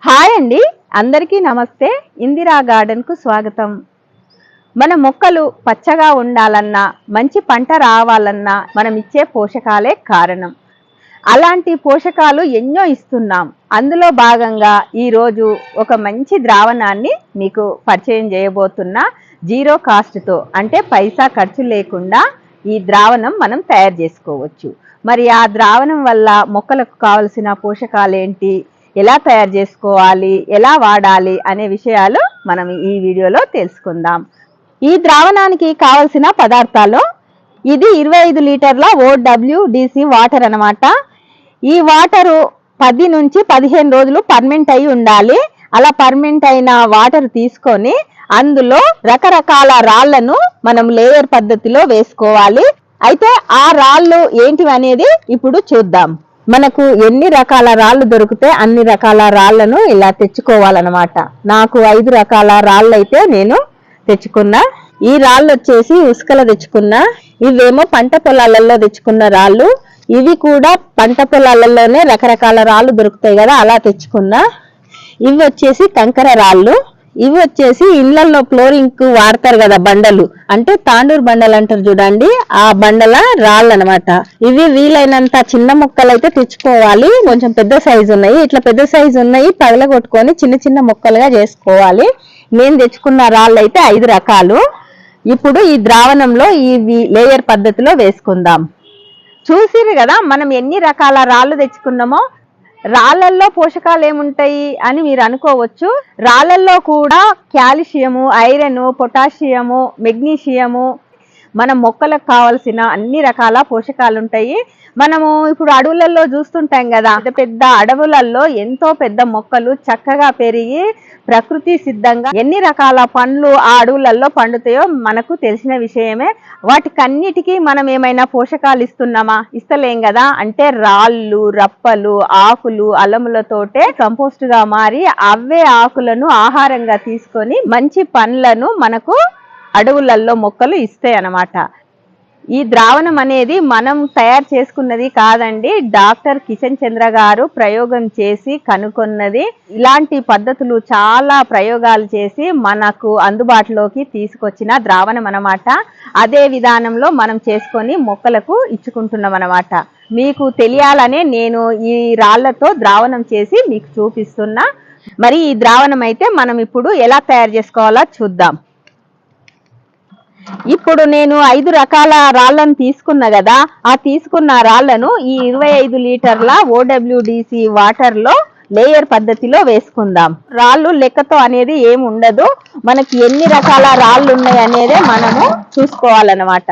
Hi అండి, అందరికీ నమస్తే. ఇందిరా గార్డెన్ కు స్వాగతం. మన మొక్కలు పచ్చగా ఉండాలన్నా, మంచి పంట రావాలన్నా మనం ఇచ్చే పోషకాలే కారణం. అలాంటి పోషకాలు ఎన్నో ఇస్తున్నాం. అందులో భాగంగా ఈరోజు ఒక మంచి ద్రావణాన్ని మీకు పరిచయం చేయబోతున్నా. జీరో కాస్ట్తో, అంటే పైసా ఖర్చు లేకుండా ఈ ద్రావణం మనం తయారు చేసుకోవచ్చు. మరి ఆ ద్రావణం వల్ల మొక్కలకు కావలసిన పోషకాలు ఏంటి, ఎలా తయారు చేసుకోవాలి, ఎలా వాడాలి అనే విషయాలు మనం ఈ వీడియోలో తెలుసుకుందాం. ఈ ద్రావణానికి కావలసిన పదార్థాలు, ఇది 25 లీటర్ల OWDC వాటర్ అన్నమాట. ఈ వాటరు 10 నుంచి 15 రోజులు పర్మెంట్ అయి ఉండాలి. అలా పర్మెంట్ అయిన వాటర్ తీసుకొని అందులో రకరకాల రాళ్లను మనం లేయర్ పద్ధతిలో వేసుకోవాలి. అయితే ఆ రాళ్ళు ఏంటివి అనేది ఇప్పుడు చూద్దాం. మనకు ఎన్ని రకాల రాళ్ళు దొరికితే అన్ని రకాల రాళ్లను ఇలా తెచ్చుకోవాలన్నమాట. నాకు 5 రకాల రాళ్ళు అయితే నేను తెచ్చుకున్నా. ఈ రాళ్ళు వచ్చేసి ఉసుకలో తెచ్చుకున్నా. ఇవేమో పంట పొలాలలో తెచ్చుకున్న రాళ్ళు. ఇవి కూడా పంట పొలాలలోనే రకరకాల రాళ్ళు దొరుకుతాయి కదా, అలా తెచ్చుకున్నా. ఇవి వచ్చేసి కంకర రాళ్ళు. ఇవి వచ్చేసి ఇళ్లలో ఫ్లోరింగ్ కు వాడతారు కదా బండలు, అంటే తాండూరు బండలు అంటారు చూడండి, ఆ బండల రాళ్ళు అనమాట. ఇవి వీలైనంత చిన్న మొక్కలు అయితే తెచ్చుకోవాలి. కొంచెం పెద్ద సైజు ఉన్నాయి, ఇట్లా పెద్ద సైజు ఉన్నాయి పగలగొట్టుకొని చిన్న చిన్న మొక్కలుగా చేసుకోవాలి. నేను తెచ్చుకున్న రాళ్ళు అయితే 5 రకాలు. ఇప్పుడు ఈ ద్రావణంలో ఇవి లేయర్ పద్ధతిలో వేసుకుందాం. చూసిరు కదా మనం ఎన్ని రకాల రాళ్ళు తెచ్చుకున్నామో. రాళ్ళల్లో పోషకాలు ఏముంటాయి అని మీరు అనుకోవచ్చు. రాళ్ళల్లో కూడా కాల్షియము, ఐరన్, పొటాషియము, మెగ్నీషియము, మన మొక్కలకు కావాల్సిన అన్ని రకాల పోషకాలు ఉంటాయి. మనము ఇప్పుడు అడవులలో చూస్తుంటాం కదా, పెద్ద పెద్ద అడవులలో ఎంతో పెద్ద మొక్కలు చక్కగా పెరిగి ప్రకృతి సిద్ధంగా ఎన్ని రకాల పండ్లు ఆ అడవులలో పండుతాయో మనకు తెలిసిన విషయమే. వాటికన్నిటికీ మనం ఏమైనా పోషకాలు ఇస్తున్నామా? ఇస్తలేం కదా. అంటే రాళ్ళు, రప్పలు, ఆకులు, అలములతోటే కంపోస్ట్ గా మారి అవే ఆకులను ఆహారంగా తీసుకొని మంచి పండ్లను మనకు అడవులలో మొక్కలు ఇస్తాయి అన్నమాట. ఈ ద్రావణం అనేది మనం తయారు చేసుకున్నది కాదండి, డాక్టర్ కిషన్ చంద్ర గారు ప్రయోగం చేసి కనుగొన్నది. ఇలాంటి పద్ధతులు చాలా ప్రయోగాలు చేసి మనకు అందుబాటులోకి తీసుకొచ్చిన ద్రావణం అన్నమాట. అదే విధానంలో మనం చేసుకొని మొక్కలకు ఇచ్చుకుంటున్నాం అన్నమాట. మీకు తెలియాలనే నేను ఈ రాళ్లతో ద్రావణం చేసి మీకు చూపిస్తున్నా. మరి ఈ ద్రావణం అయితే మనం ఇప్పుడు ఎలా తయారు చేసుకోవాలో చూద్దాం. ఇప్పుడు నేను 5 రకాల రాళ్లను తీసుకున్నా కదా, ఆ తీసుకున్న రాళ్లను ఈ 25 లీటర్ల OWDC వాటర్ లో లేయర్ పద్ధతిలో వేసుకుందాం. రాళ్ళు లెక్కతో అనేది ఏమి ఉండదు, మనకి ఎన్ని రకాల రాళ్ళు ఉన్నాయి అనేదే మనము చూసుకోవాలన్నమాట.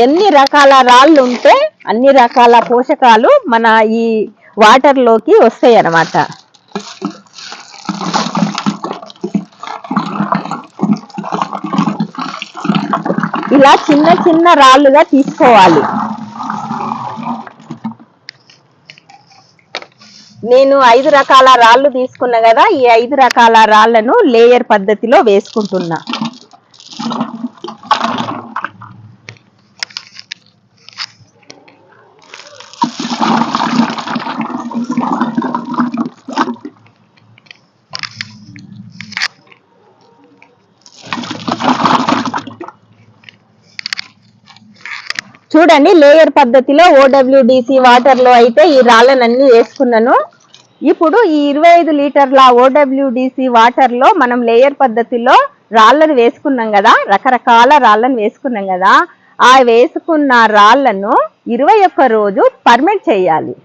ఎన్ని రకాల రాళ్ళు ఉంటే అన్ని రకాల పోషకాలు మన ఈ వాటర్ లోకి వస్తాయి అన్నమాట. ఇలా చిన్న చిన్న రాళ్ళుగా తీసుకోవాలి. నేను 5 రకాల రాళ్ళు తీసుకున్నా కదా, ఈ 5 రకాల రాళ్లను లేయర్ పద్ధతిలో వేసుకుంటున్నా. చూడండి, లేయర్ పద్ధతిలో OWDC వాటర్ లో అయితే ఈ రాళ్ళనన్నీ వేసుకున్నాను. ఇప్పుడు ఈ 25 లీటర్ల OWDC వాటర్ లో మనం లేయర్ పద్ధతిలో రాళ్ళను వేసుకున్నాం కదా, రకరకాల రాళ్ళను వేసుకున్నాం కదా, ఆ వేసుకున్న రాళ్లను 21 రోజు పర్మెంట్ చేయాలి.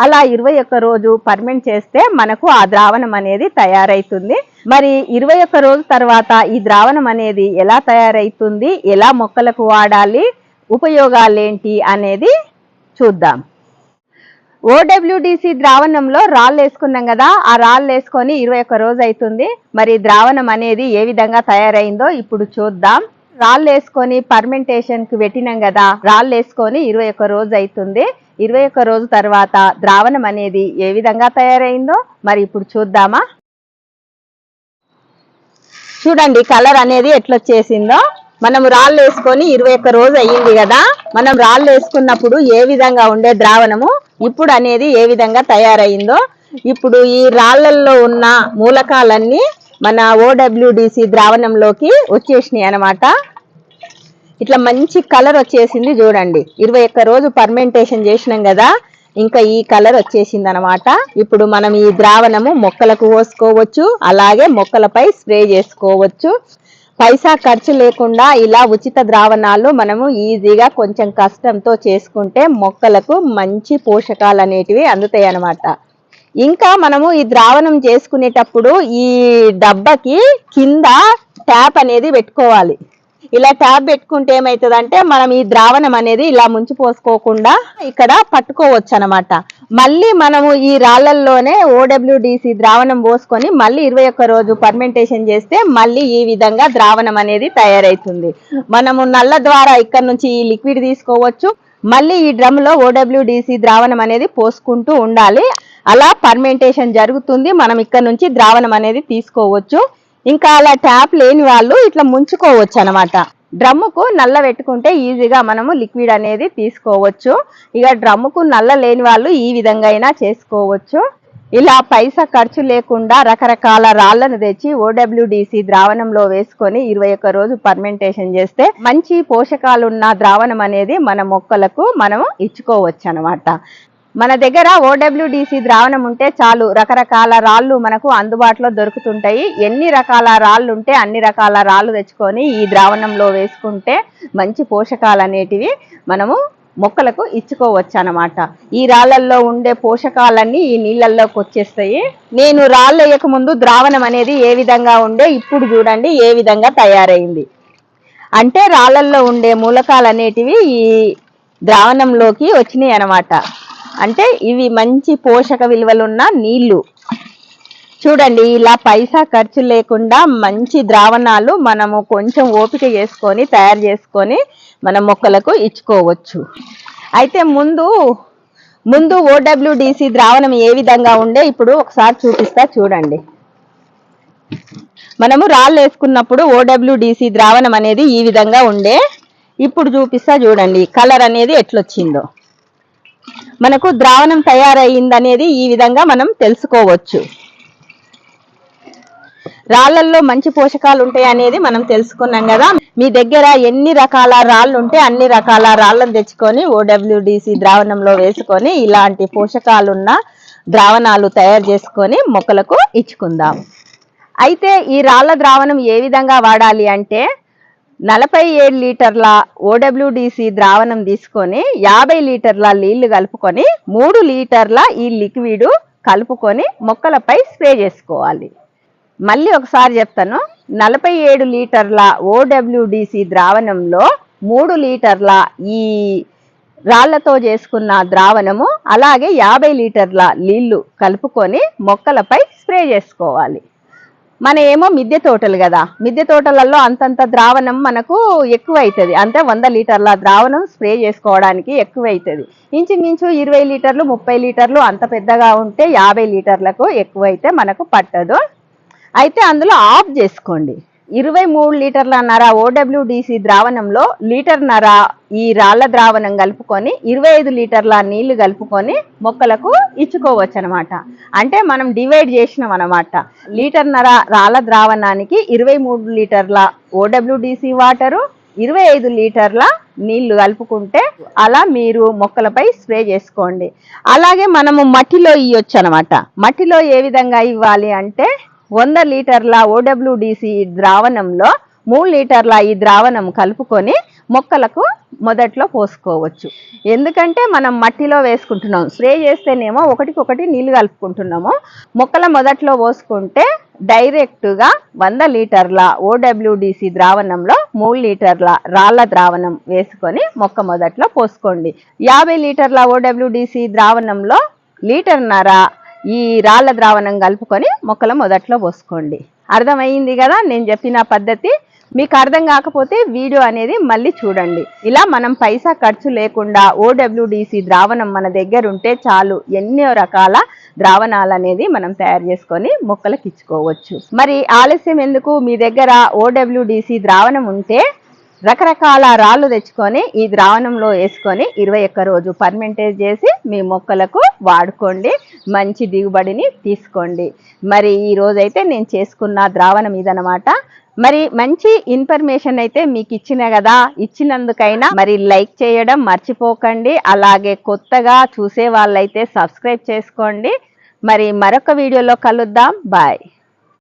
అలా 21 రోజు పర్మెంట్ చేస్తే మనకు ఆ ద్రావణం అనేది తయారైతుంది. మరి 21 రోజు తర్వాత ఈ ద్రావణం అనేది ఎలా తయారైతుంది, ఎలా మొక్కలకు వాడాలి, ఉపయోగాలు ఏంటి అనేది చూద్దాం. OWDC ద్రావణంలో రాళ్ళు వేసుకున్నాం కదా, ఆ రాళ్ళు వేసుకొని 21 రోజు అవుతుంది. మరి ద్రావణం అనేది ఏ విధంగా తయారైందో ఇప్పుడు చూద్దాం. రాళ్ళు వేసుకొని పర్మెంటేషన్ కి పెట్టినాం కదా, రాళ్ళు వేసుకొని 21 రోజు అవుతుంది. 21 రోజు తర్వాత ద్రావణం అనేది ఏ విధంగా తయారైందో మరి ఇప్పుడు చూద్దామా. చూడండి కలర్ అనేది ఎట్లొచ్చేసిందో. మనం రాళ్ళు వేసుకొని 21 రోజు అయ్యింది కదా, మనం రాళ్ళు వేసుకున్నప్పుడు ఏ విధంగా ఉండే ద్రావణము ఇప్పుడు అనేది ఏ విధంగా తయారైందో ఇప్పుడు ఈ రాళ్లల్లో ఉన్న మూలకాలన్నీ మన OWDC ద్రావణంలోకి వచ్చేసినాయి అన్నమాట. ఇట్లా మంచి కలర్ వచ్చేసింది చూడండి. 21 రోజు పర్మెంటేషన్ చేసినాం కదా, ఇంకా ఈ కలర్ వచ్చేసింది అనమాట. ఇప్పుడు మనం ఈ ద్రావణము మొక్కలకు పోసుకోవచ్చు, అలాగే మొక్కలపై స్ప్రే చేసుకోవచ్చు. పైసా ఖర్చు లేకుండా ఇలా ఉచిత ద్రావణాలు మనము ఈజీగా కొంచెం కష్టంతో చేసుకుంటే మొక్కలకు మంచి పోషకాలు అనేటివి అందుతాయి అన్నమాట. ఇంకా మనము ఈ ద్రావణం చేసుకునేటప్పుడు ఈ డబ్బాకి కింద ట్యాప్ అనేది పెట్టుకోవాలి. ఇలా ట్యాప్ పెట్టుకుంటే ఏమవుతుందంటే మనం ఈ ద్రావణం అనేది ఇలా ముంచి పోసుకోకుండా ఇక్కడ పట్టుకోవచ్చు అనమాట. మళ్ళీ మనము ఈ రాళ్లల్లోనే OWDC ద్రావణం పోసుకొని మళ్ళీ 21 రోజు పర్మెంటేషన్ చేస్తే మళ్ళీ ఈ విధంగా ద్రావణం అనేది తయారవుతుంది. మనము నల్ల ద్వారా ఇక్కడ నుంచి ఈ లిక్విడ్ తీసుకోవచ్చు. మళ్ళీ ఈ డ్రమ్ లో OWDC ద్రావణం అనేది పోసుకుంటూ ఉండాలి. అలా పర్మెంటేషన్ జరుగుతుంది. మనం ఇక్కడ నుంచి ద్రావణం అనేది తీసుకోవచ్చు. ఇంకా అలా ట్యాప్ లేని వాళ్ళు ఇట్లా ముంచుకోవచ్చు అనమాట. డ్రమ్ముకు నల్ల పెట్టుకుంటే ఈజీగా మనము లిక్విడ్ అనేది తీసుకోవచ్చు. ఇక డ్రమ్ముకు నల్ల లేని వాళ్ళు ఈ విధంగా అయినా చేసుకోవచ్చు. ఇలా పైసా ఖర్చు లేకుండా రకరకాల రాళ్లను తెచ్చి OWDC ద్రావణంలో వేసుకొని 21 రోజు పర్మెంటేషన్ చేస్తే మంచి పోషకాలున్న ద్రావణం అనేది మన మొక్కలకు మనము ఇచ్చుకోవచ్చు అనమాట. మన దగ్గర OWDC ద్రావణం ఉంటే చాలు, రకరకాల రాళ్ళు మనకు అందుబాటులో దొరుకుతుంటాయి. ఎన్ని రకాల రాళ్ళు ఉంటే అన్ని రకాల రాళ్ళు తెచ్చుకొని ఈ ద్రావణంలో వేసుకుంటే మంచి పోషకాలు అనేటివి మనము మొక్కలకు ఇచ్చుకోవచ్చు అనమాట. ఈ రాళ్లల్లో ఉండే పోషకాలన్నీ ఈ నీళ్ళల్లోకి వచ్చేస్తాయి. నేను రాళ్ళు వేయక ముందు ద్రావణం అనేది ఏ విధంగా ఉండే, ఇప్పుడు చూడండి ఏ విధంగా తయారైంది. అంటే రాళ్లల్లో ఉండే మూలకాలు అనేటివి ఈ ద్రావణంలోకి వచ్చినాయి అనమాట. అంటే ఇవి మంచి పోషక విలువలున్న నీళ్లు. చూడండి ఇలా పైసా ఖర్చు లేకుండా మంచి ద్రావణాలు మనము కొంచెం ఓపిక చేసుకొని తయారు చేసుకొని మన మొక్కలకు ఇచ్చుకోవచ్చు. అయితే ముందు OWDC ద్రావణం ఏ విధంగా ఉండే ఇప్పుడు ఒకసారి చూపిస్తా చూడండి. మనము రాళ్ళు వేసుకున్నప్పుడు OWDC ద్రావణం అనేది ఈ విధంగా ఉండే. ఇప్పుడు చూపిస్తా చూడండి కలర్ అనేది ఎట్లొచ్చిందో. మనకు ద్రావణం తయారయ్యిందనేది ఈ విధంగా మనం తెలుసుకోవచ్చు. రాళ్లల్లో మంచి పోషకాలు ఉంటాయి అనేది మనం తెలుసుకున్నాం కదా. మీ దగ్గర ఎన్ని రకాల రాళ్ళు ఉంటే అన్ని రకాల రాళ్ళను తెచ్చుకొని OWDC ద్రావణంలో వేసుకొని ఇలాంటి పోషకాలున్న ద్రావణాలు తయారు చేసుకొని మొక్కలకు ఇచ్చుకుందాం. అయితే ఈ రాళ్ల ద్రావణం ఏ విధంగా వాడాలి అంటే 47 లీటర్ల OWDC ద్రావణం తీసుకొని 50 లీటర్ల నీళ్లు కలుపుకొని 3 లీటర్ల ఈ లిక్విడ్ కలుపుకొని మొక్కలపై స్ప్రే చేసుకోవాలి. మళ్ళీ ఒకసారి చెప్తాను, 47 లీటర్ల OWDC ద్రావణంలో 3 లీటర్ల ఈ రాళ్లతో చేసుకున్న ద్రావణము అలాగే 50 లీటర్ల నీళ్లు కలుపుకొని మొక్కలపై స్ప్రే చేసుకోవాలి. మన ఏమో మిద్దె తోటలు కదా, మిద్దె తోటలలో అంతంత ద్రావణం మనకు ఎక్కువ అవుతుంది. అంటే 100 లీటర్ల ద్రావణం స్ప్రే చేసుకోవడానికి ఎక్కువ అవుతుంది. ఇంచుమించు 20 లీటర్లు 30 లీటర్లు అంత పెద్దగా ఉంటే 50 లీటర్లకు ఎక్కువ అయితే మనకు పట్టదు. అయితే అందులో ఆఫ్ చేసుకోండి. 23 లీటర్లన్నర OWDC ద్రావణంలో లీటర్న్నర ఈ రాళ్ల ద్రావణం కలుపుకొని 25 లీటర్ల నీళ్లు కలుపుకొని మొక్కలకు ఇచ్చుకోవచ్చు అనమాట. అంటే మనం డివైడ్ చేసినాం అనమాట. లీటర్న్నర రాళ్ల ద్రావణానికి 23 లీటర్ల OWDC వాటరు 25 లీటర్ల నీళ్లు కలుపుకుంటే అలా మీరు మొక్కలపై స్ప్రే చేసుకోండి. అలాగే మనము మట్టిలో ఇవ్వచ్చు అనమాట. మట్టిలో ఏ విధంగా ఇవ్వాలి అంటే 100 లీటర్ల OWDC ద్రావణంలో 3 లీటర్ల ఈ ద్రావణం కలుపుకొని మొక్కలకు మొదట్లో పోసుకోవచ్చు. ఎందుకంటే మనం మట్టిలో వేసుకుంటున్నాం, స్ప్రే చేస్తేనేమో ఒకటికొకటి నీళ్లు కలుపుకుంటున్నాము. మొక్కల మొదట్లో పోసుకుంటే డైరెక్ట్గా 100 లీటర్ల OWDC ద్రావణంలో 3 లీటర్ల రాళ్ల ద్రావణం వేసుకొని మొక్క మొదట్లో పోసుకోండి. 50 లీటర్ల OWDC ద్రావణంలో లీటర్న్నర ఈ రాళ్ల ద్రావణం కలుపుకొని మొక్కల మొదట్లో పోసుకోండి. అర్థమైంది కదా నేను చెప్పిన పద్ధతి? మీకు అర్థం కాకపోతే వీడియో అనేది మళ్ళీ చూడండి. ఇలా మనం పైసా ఖర్చు లేకుండా OWDC ద్రావణం మన దగ్గర ఉంటే చాలు, ఎన్నో రకాల ద్రావణాలు అనేది మనం తయారు చేసుకొని మొక్కలకు ఇచ్చుకోవచ్చు. మరి ఆలస్యం ఎందుకు? మీ దగ్గర OWDC ద్రావణం ఉంటే రకరకాల రాళ్ళు తెచ్చుకొని ఈ ద్రావణంలో వేసుకొని 21 రోజు పర్మెంటేజ్ చేసి మీ మొక్కలకు వాడుకోండి, మంచి దిగుబడిని తీసుకోండి. మరి ఈ రోజైతే నేను చేసుకున్న ద్రావణం ఇదనమాట. మరి మంచి ఇన్ఫర్మేషన్ అయితే మీకు ఇచ్చిన కదా, ఇచ్చినందుకైనా మరి లైక్ చేయడం మర్చిపోకండి. అలాగే కొత్తగా చూసే వాళ్ళైతే సబ్స్క్రైబ్ చేసుకోండి. మరి మరొక వీడియోలో కలుద్దాం. బాయ్.